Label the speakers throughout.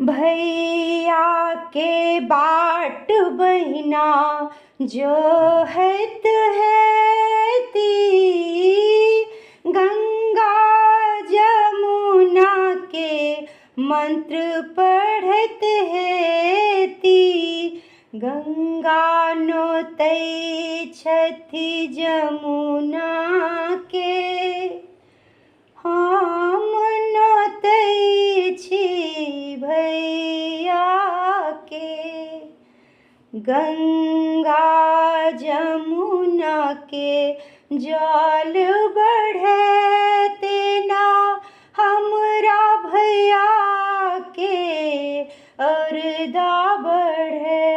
Speaker 1: भैया के बाट बहिना जोहत हैती, गंगा जमुना के मंत्र पढ़त हैती। गंगा नोतै छथि जमुना के, हम नोतै छी भैया के। गंगा जमुना के जल बढ़ते ना हमरा भैया के अरदा बढ़े।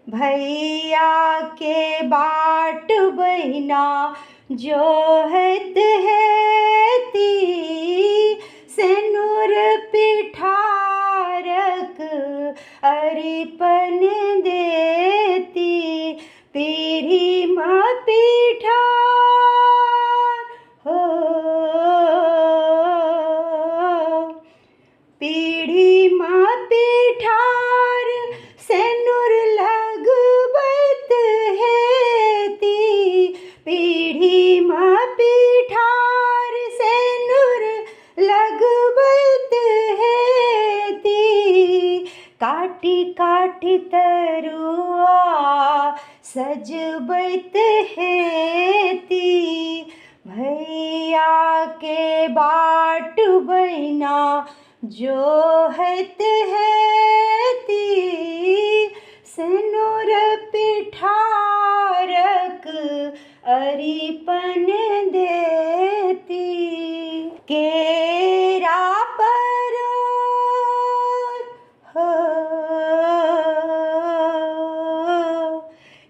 Speaker 1: भैया के बाट बहिना जोहत हैती, सिनुर पिठारक अरिपन देती। पीढ़ी म पिठार हो, पीढ़ी म पिठार सिनुर लगबैत हेती। पीढ़ी म पिठार सिनुर लगबैत हेती। काटी काटी तरुआ सजबैत हेती। भैया के बाट बहिना जोहत हैती, सिनुर पिठारक अरिपन देती। केरा परोर हो,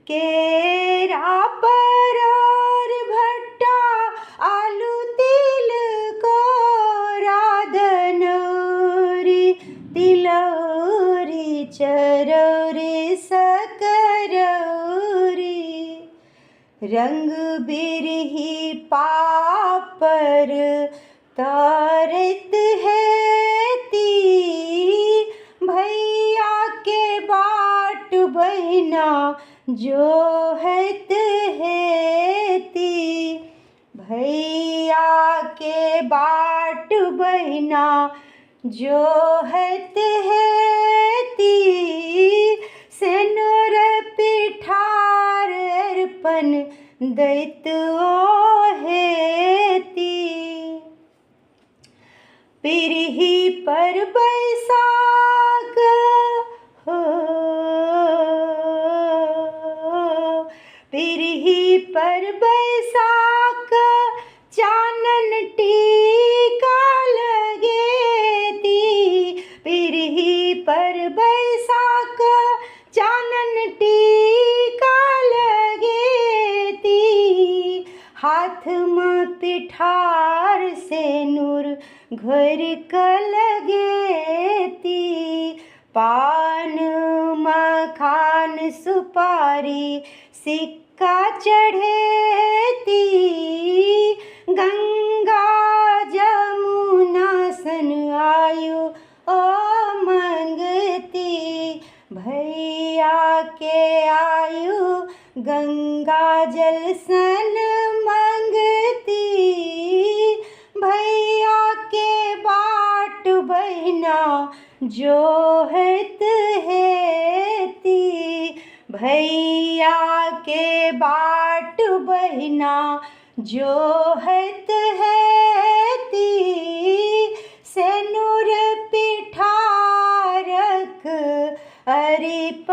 Speaker 1: केरा परोर भट्टा आलू तिल कोरा दनौरी तिलौरी चरौरी सकरौरी। रंग बिरही पापड़ तरत हैती, भैया के बाट बहिना जोहत हैती। भैया के बाट बहिना जोहत हैती, सिनुर पिठार अरिपन दैत हेती। पिरही पर बैसाख हो, पिरही पर बैसाख चानन टीका लगेती। पिरही पर बैसाख चानन टीका लगेती। हाथ में पिठार सिनुर घर क लगेती। पान मखान सुपारी सिक्का चढ़ेती। गंगा जमुना सन आयु ओ मंगती। भैया के आयु गंगा जल सन मंगती। भैया के बाट बहिना जोहत हैती। भैया के बाट बहिना जोहत हैती, सिनुर पिठारक अरिपन